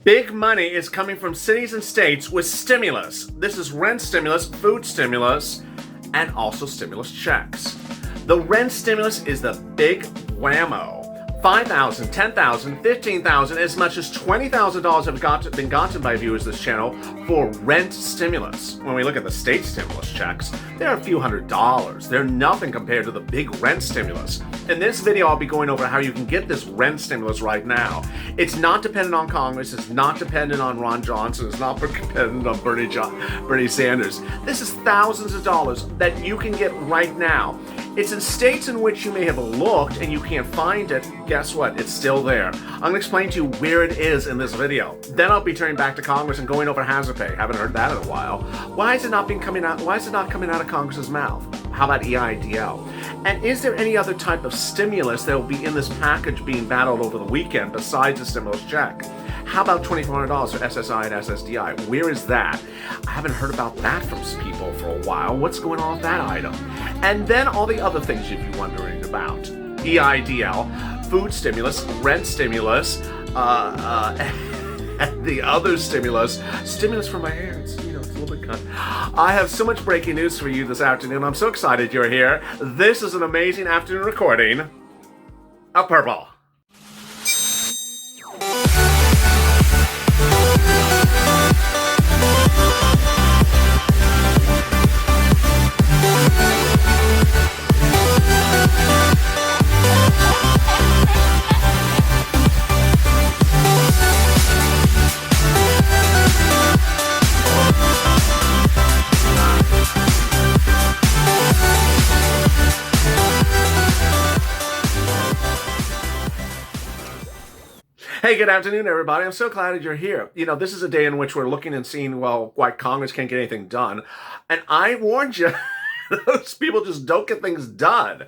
Big money is coming from cities and states with stimulus. This is rent stimulus, food stimulus, and also stimulus checks. The rent stimulus is the big whammo. $5,000, $10,000, $15,000, as much as $20,000 have been gotten by viewers of this channel for rent stimulus. When we look at the state stimulus checks, they're a few $100s. They're nothing compared to the big rent stimulus. In this video, I'll be going over how you can get this rent stimulus right now. It's not dependent on Congress. It's not dependent on Ron Johnson. It's not dependent on Bernie Sanders. This is thousands of dollars that you can get right now. It's in states in which you may have looked and you can't find it. Guess what? It's still there. I'm going to explain to you where it is in this video. Then I'll be turning back to Congress and going over hazard pay. Haven't heard that in a while. Why is it not coming out of Congress's mouth? How about EIDL? And is there any other type of stimulus that will be in this package being battled over the weekend besides the stimulus check? How about $2,400 for SSI and SSDI? Where is that? I haven't heard about that from people for a while. What's going on with that item? And then all the other things you'd be wondering about. EIDL, food stimulus, rent stimulus, and the other stimulus for my hands. You know, it's a little bit cut. I have so much breaking news for you this afternoon. I'm so excited you're here. This is an amazing afternoon recording of Purple. Hey, good afternoon, everybody. I'm so glad that you're here. You know, this is a day in which we're looking and seeing, well, why Congress can't get anything done. And I warned you, those people just don't get things done.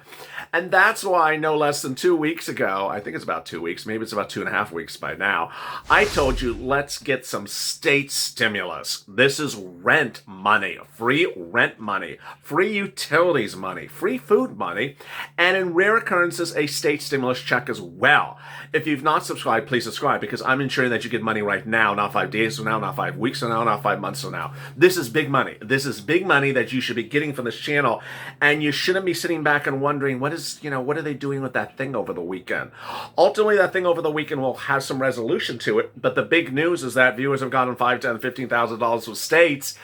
And that's why no less than 2 weeks ago, I think it's about 2 weeks, maybe it's about 2.5 weeks by now, I told you, let's get some state stimulus. This is rent money, free rent money, free utilities money, free food money, and in rare occurrences, a state stimulus check as well. If you've not subscribed, please subscribe, because I'm ensuring that you get money right now, not 5 days from now, not 5 weeks from now, not 5 months from now. This is big money. This is big money that you should be getting from this channel, and you shouldn't be sitting back and wondering, what are they doing with that thing over the weekend? Ultimately, that thing over the weekend will have some resolution to it, but the big news is that viewers have gotten $5,000, $10,000, $15,000 with states.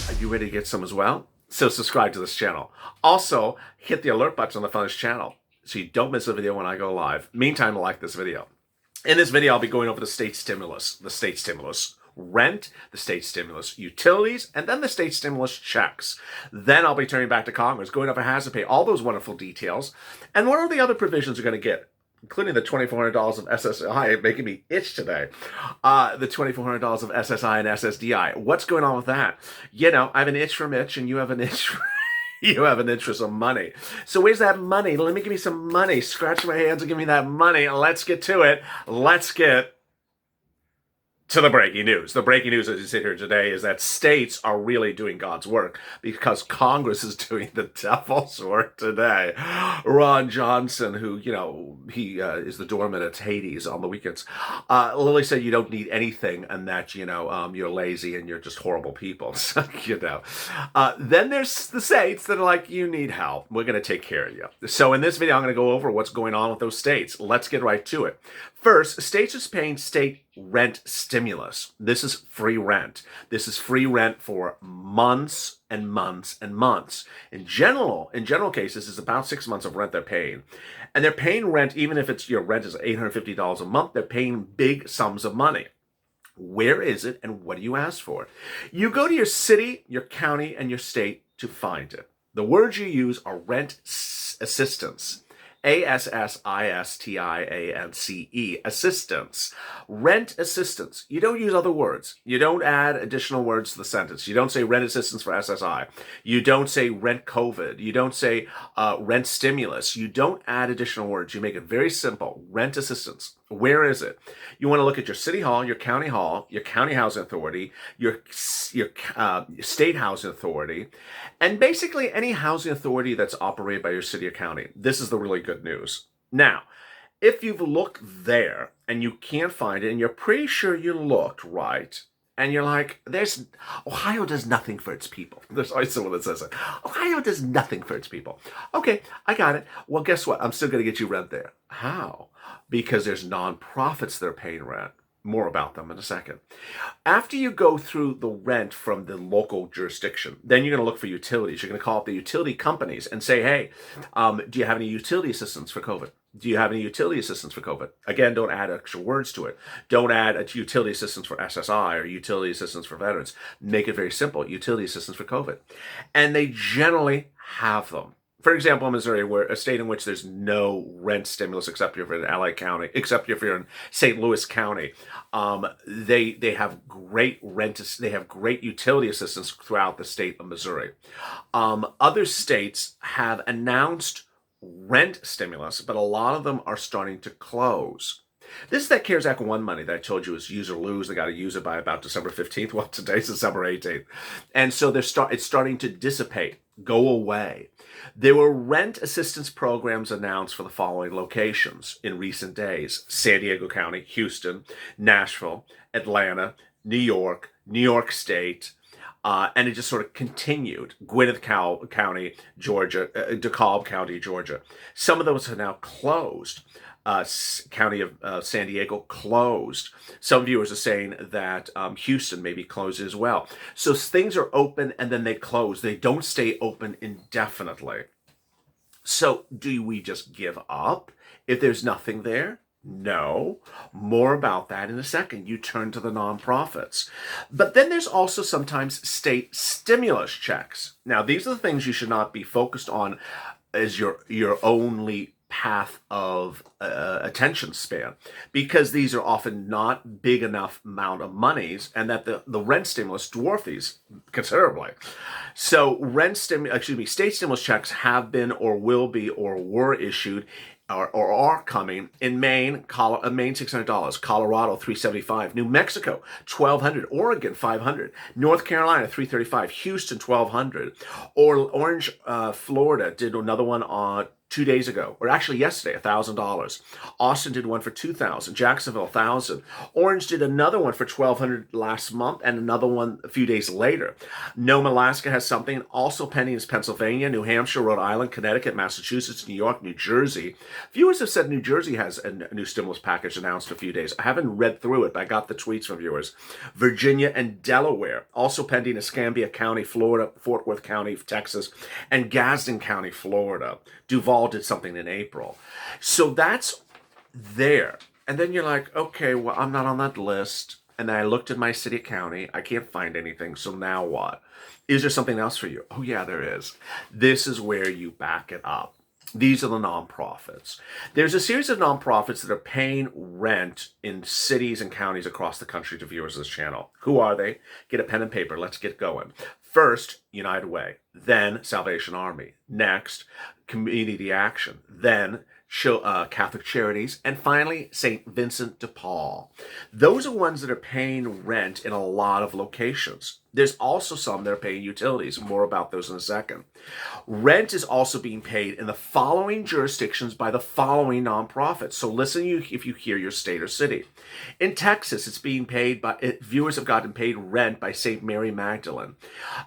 Are you ready to get some as well? So subscribe to this channel. Also, hit the alert button on the front of this channel so you don't miss a video when I go live. Meantime, like this video. In this video, I'll be going over the state stimulus, rent, the state stimulus utilities, and then the state stimulus checks. Then I'll be turning back to Congress, going over hazard pay, all those wonderful details. And what are the other provisions we're going to get? Including the $2,400 of SSI, making me itch today. The $2,400 of SSI and SSDI. What's going on with that? You know, I have an itch for Mitch, and you have an itch for... You have an interest in money. So where's that money? Let me give me some money. Scratch my hands and give me that money. Let's get to it. Let's get to the breaking news. The breaking news as you sit here today is that states are really doing God's work because Congress is doing the devil's work today. Ron Johnson, who, you know, he is the doorman at Hades on the weekends, literally said you don't need anything and that, you know, you're lazy and you're just horrible people. So, you know. Then there's the states that are like, you need help. We're going to take care of you. So in this video, I'm going to go over what's going on with those states. Let's get right to it. First, states are paying state rent stimulus. This is free rent. This is free rent for months and months and months. In general cases, it's about 6 months of rent they're paying. And they're paying rent, even if it's your rent is $850 a month, they're paying big sums of money. Where is it and what do you ask for? You go to your city, your county, and your state to find it. The words you use are rent assistance. ASSISTIANCE, assistance. Rent assistance. You don't use other words. You don't add additional words to the sentence. You don't say rent assistance for SSI. You don't say rent COVID. You don't say rent stimulus. You don't add additional words. You make it very simple. Rent assistance. Where is it? You want to look at your city hall, your county housing authority, your state housing authority, and basically any housing authority that's operated by your city or county. This is the really good news. Now, if you've looked there and you can't find it, and you're pretty sure you looked right, and you're like, Ohio does nothing for its people. There's always someone that says it. Ohio does nothing for its people. Okay, I got it. Well, guess what? I'm still going to get you rent there. How? Because there's nonprofits that are paying rent. More about them in a second. After you go through the rent from the local jurisdiction, then you're going to look for utilities. You're going to call up the utility companies and say, hey, do you have any utility assistance for COVID? Do you have any utility assistance for COVID? Again, don't add extra words to it. Don't add a utility assistance for SSI or utility assistance for veterans. Make it very simple. Utility assistance for COVID. And they generally have them. For example, in Missouri, where a state in which there's no rent stimulus except if you're in LA County, except if you're in St. Louis County, they have great they have great utility assistance throughout the state of Missouri. Other states have announced rent stimulus, but a lot of them are starting to close. This is that CARES Act 1 money that I told you is use or lose. They got to use it by about December 15th. Well, today's December 18th. And so it's starting to dissipate, go away. There were rent assistance programs announced for the following locations in recent days: San Diego County, Houston, Nashville, Atlanta, New York State, and it just sort of continued. Gwinnett County, Georgia, DeKalb County, Georgia. Some of those are now closed. County of San Diego closed. Some viewers are saying that Houston may be closed as well. So things are open and then they close. They don't stay open indefinitely. So do we just give up if there's nothing there? No. More about that in a second. You turn to the nonprofits. But then there's also sometimes state stimulus checks. Now, these are the things you should not be focused on as your only path of attention span, because these are often not big enough amount of monies, and that the rent stimulus dwarf these considerably. So state stimulus checks have been or will be or were issued or are coming in Maine, $600, Colorado, $375, New Mexico, $1,200, Oregon, $500, North Carolina, $335, Houston, $1,200, or Orange, Florida did another one on 2 days ago, or actually yesterday, $1,000. Austin did one for $2,000. Jacksonville, $1,000. Orange did another one for $1,200 last month, and another one a few days later. Nome, Alaska has something. Also pending is Pennsylvania, New Hampshire, Rhode Island, Connecticut, Massachusetts, New York, New Jersey. Viewers have said New Jersey has a new stimulus package announced a few days. I haven't read through it, but I got the tweets from viewers. Virginia and Delaware. Also pending is Escambia County, Florida, Fort Worth County, Texas, and Gadsden County, Florida. Duval did something in April. So that's there. And then you're like, okay, well, I'm not on that list. And then I looked at my city, county. I can't find anything. So now what? Is there something else for you? Oh, yeah, there is. This is where you back it up. These are the nonprofits. There's a series of nonprofits that are paying rent in cities and counties across the country to viewers of this channel. Who are they? Get a pen and paper. Let's get going. First, United Way. Then Salvation Army. Next, Community Action. Then Catholic Charities, and finally St. Vincent de Paul. Those are ones that are paying rent in a lot of locations. There's also some that are paying utilities. More about those in a second. Rent is also being paid in the following jurisdictions by the following nonprofits. So listen if you hear your state or city. In Texas, it's being paid by, viewers have gotten paid rent by St. Mary Magdalene.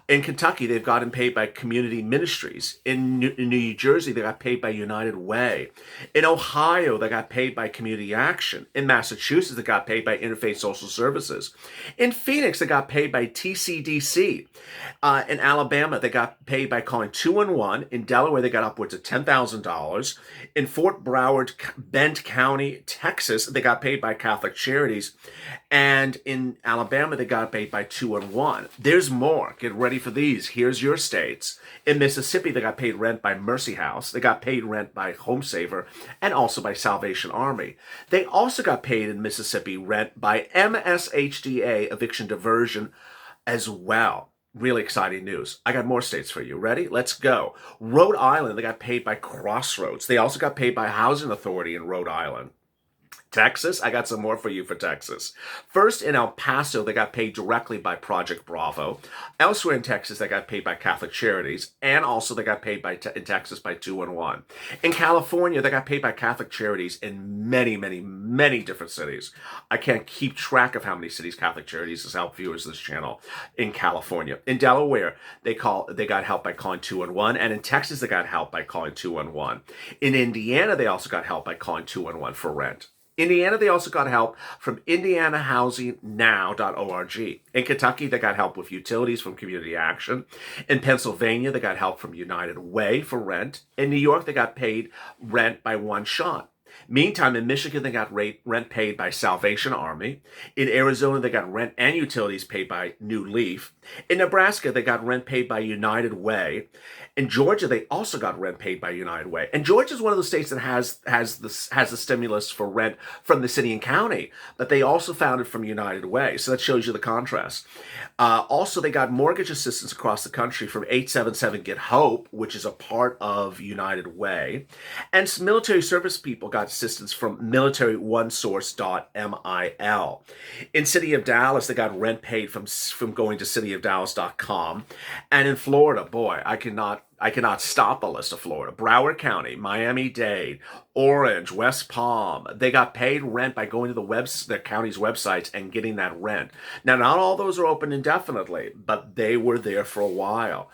In Kentucky, they've gotten paid by Community Ministries. In New Jersey, they got paid by United Way. In Ohio, they got paid by Community Action. In Massachusetts, they got paid by Interfaith Social Services. In Phoenix, they got paid by TCDC. In Alabama, they got paid by calling 211. In Delaware, they got upwards of $10,000. In Fort Broward, Bent County, Texas, they got paid by Catholic Charities. And in Alabama, they got paid by 211. There's more. Get ready for these. Here's your states. In Mississippi, they got paid rent by Mercy House. They got paid rent by Home Saver and also by Salvation Army. They also got paid in Mississippi rent by MSHDA, Eviction Diversion, as well. Really exciting news. I got more states for you. Ready? Let's go. Rhode Island, they got paid by Crossroads. They also got paid by Housing Authority in Rhode Island. Texas, I got some more for you for Texas. First, in El Paso, they got paid directly by Project Bravo. Elsewhere in Texas, they got paid by Catholic Charities, and also they got paid in Texas by 211. In California, they got paid by Catholic Charities in many, many, many different cities. I can't keep track of how many cities Catholic Charities has helped viewers of this channel in California. In Delaware, they got help by calling 211, and in Texas, they got help by calling 211. In Indiana, they also got help by calling 211 for rent. Indiana, they also got help from indianahousingnnow.org. In Kentucky, they got help with utilities from Community Action. In Pennsylvania, they got help from United Way for rent. In New York, they got paid rent by One Shot. Meantime, in Michigan, they got rent paid by Salvation Army. In Arizona, they got rent and utilities paid by New Leaf. In Nebraska, they got rent paid by United Way. In Georgia, they also got rent paid by United Way. And Georgia is one of the states that has the stimulus for rent from the city and county, but they also found it from United Way. So that shows you the contrast. Also, they got mortgage assistance across the country from 877 Get Hope, which is a part of United Way. And some military service people got assistance from militaryonesource.mil. In City of Dallas, they got rent paid from going to cityofdallas.com. And in Florida, boy, I cannot stop the list of Florida. Broward County, Miami-Dade, Orange, West Palm. They got paid rent by going to the county's websites and getting that rent. Now, not all those are open indefinitely, but they were there for a while.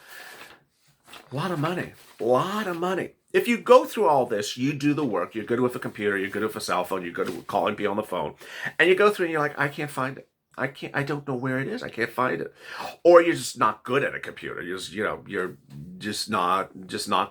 A lot of money. A lot of money. If you go through all this, you do the work. You're good with a computer. You're good with a cell phone. You're good with calling people on the phone. And you go through and you're like, I can't find it. I don't know where it is. I can't find it. Or you're just not good at a computer. You're just not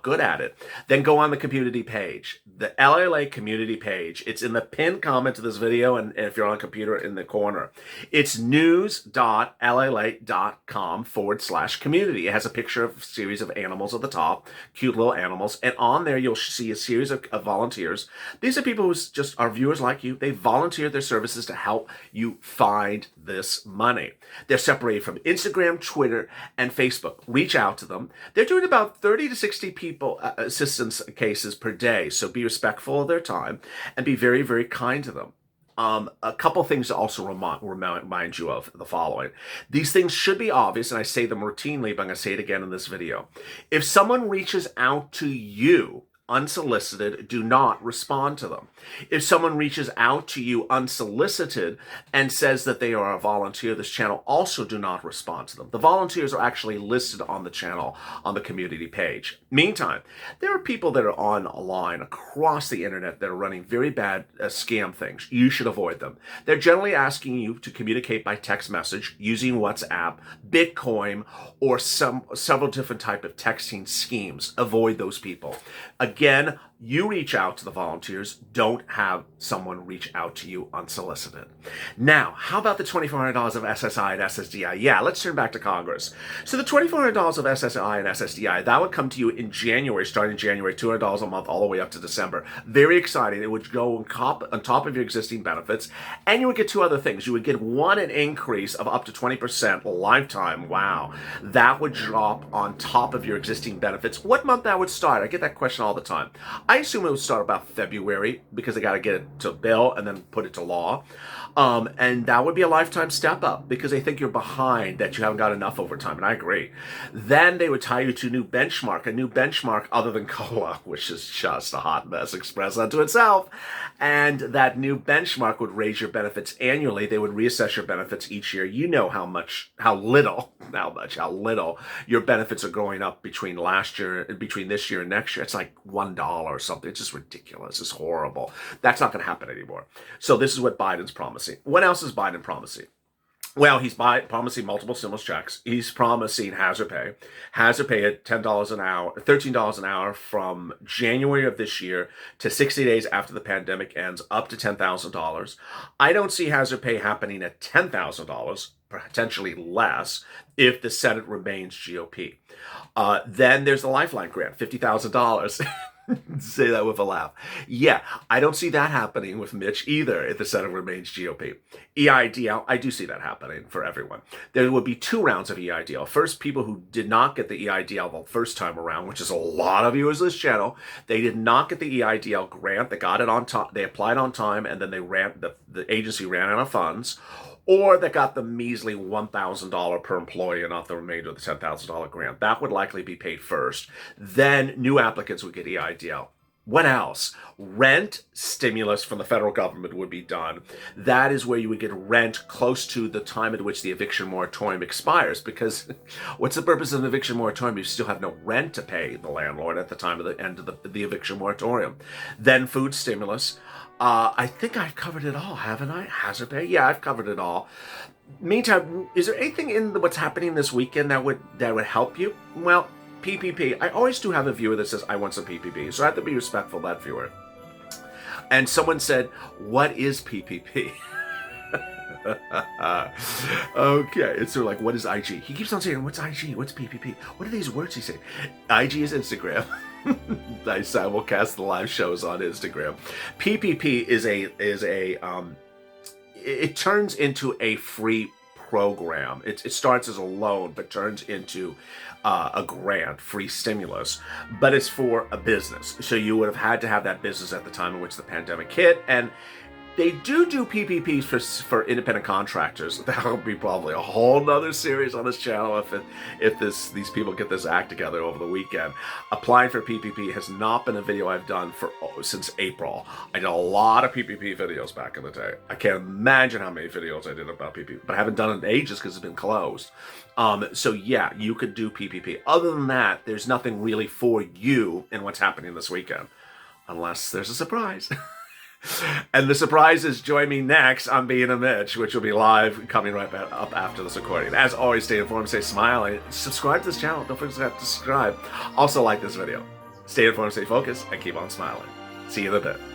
good at it. Then go on the community page. The LALATE community page. It's in the pinned comment to this video, and if you're on a computer, in the corner. It's news.lalate.com/community. It has a picture of a series of animals at the top, cute little animals, and on there you'll see a series of volunteers. These are people who just are viewers like you. They volunteer their services to help you find this money. They're separated from Instagram, Twitter, and Facebook. Reach out to them. They're doing about 30 to 60 people assistance cases per day, so be respectful of their time and be very, very kind to them. A couple things to also remind you of the following. These things should be obvious, and I say them routinely, but I'm going to say it again in this video. If someone reaches out to you unsolicited, do not respond to them. If someone reaches out to you unsolicited and says that they are a volunteer, this channel, also do not respond to them. The volunteers are actually listed on the channel on the community page. Meantime, there are people that are online across the internet that are running very bad scam things. You should avoid them. They're generally asking you to communicate by text message using WhatsApp, Bitcoin, or several different type of texting schemes. Avoid those people. Again, you reach out to the volunteers. Don't have someone reach out to you unsolicited. Now, how about the $2,400 of SSI and SSDI? Yeah, let's turn back to Congress. So the $2,400 of SSI and SSDI, that would come to you in January, starting January, $200 a month all the way up to December. Very exciting. It would go on top of your existing benefits, and you would get two other things. You would get one, an increase of up to 20% lifetime. Wow. That would drop on top of your existing benefits. What month that would start? I get that question all the time. I assume it would start about February because they got to get it to bill and then put it to law. And that would be a lifetime step up because they think you're behind, that you haven't got enough overtime. And I agree. Then they would tie you to a new benchmark other than COLA, which is just a hot mess expressed unto itself. And that new benchmark would raise your benefits annually. They would reassess your benefits each year. You know how little your benefits are going up between this year and next year. It's like $1 or something. It's just ridiculous. It's horrible. That's not going to happen anymore. So this is what Biden's promising. What else is Biden promising? Well, he's promising multiple stimulus checks. He's promising hazard pay at $10 an hour, $13 an hour from January of this year to 60 days after the pandemic ends, up to $10,000. I don't see hazard pay happening at $10,000, potentially less, if the Senate remains GOP. Then there's the Lifeline grant, $50,000. Say that with a laugh. Yeah, I don't see that happening with Mitch either if the Senate remains GOP. EIDL, I do see that happening for everyone. There would be 2 rounds of EIDL. First, people who did not get the EIDL the first time around, which is a lot of viewers of this channel, they did not get the EIDL grant. They got it on time. They applied on time, and then the agency ran out of funds. Or they got the measly $1,000 per employee and not the remainder of the $10,000 grant. That would likely be paid first. Then new applicants would get EIDL. What else? Rent stimulus from the federal government would be done. That is where you would get rent close to the time at which the eviction moratorium expires. Because what's the purpose of an eviction moratorium? You still have no rent to pay the landlord at the time of the end of the eviction moratorium. Then food stimulus. I think I've covered it all, haven't I? Hazard pay? Yeah, I've covered it all. Meantime, is there anything in what's happening this weekend that would help you? Well, PPP. I always do have a viewer that says, I want some PPP, so I have to be respectful of that viewer. And someone said, what is PPP? Okay, it's sort of like, what is IG? He keeps on saying, what's IG? What's PPP? What are these words he's saying? IG is Instagram. I simulcast the live shows on Instagram. PPP it turns into a free program. It starts as a loan, but turns into a grant, free stimulus, but it's for a business. So you would have had to have that business at the time in which the pandemic hit, and they do PPPs for independent contractors. That'll be probably a whole nother series on this channel if these people get this act together over the weekend. Applying for PPP has not been a video I've done since April. I did a lot of PPP videos back in the day. I can't imagine how many videos I did about PPP, but I haven't done it in ages because it's been closed. So yeah, you could do PPP. Other than that, there's nothing really for you in what's happening this weekend, unless there's a surprise. And the surprise is join me next on Being a Mitch, which will be live coming right back up after this recording. As always, stay informed, stay smiling. Subscribe to this channel. Don't forget to subscribe. Also like this video. Stay informed, stay focused, and keep on smiling. See you in a bit.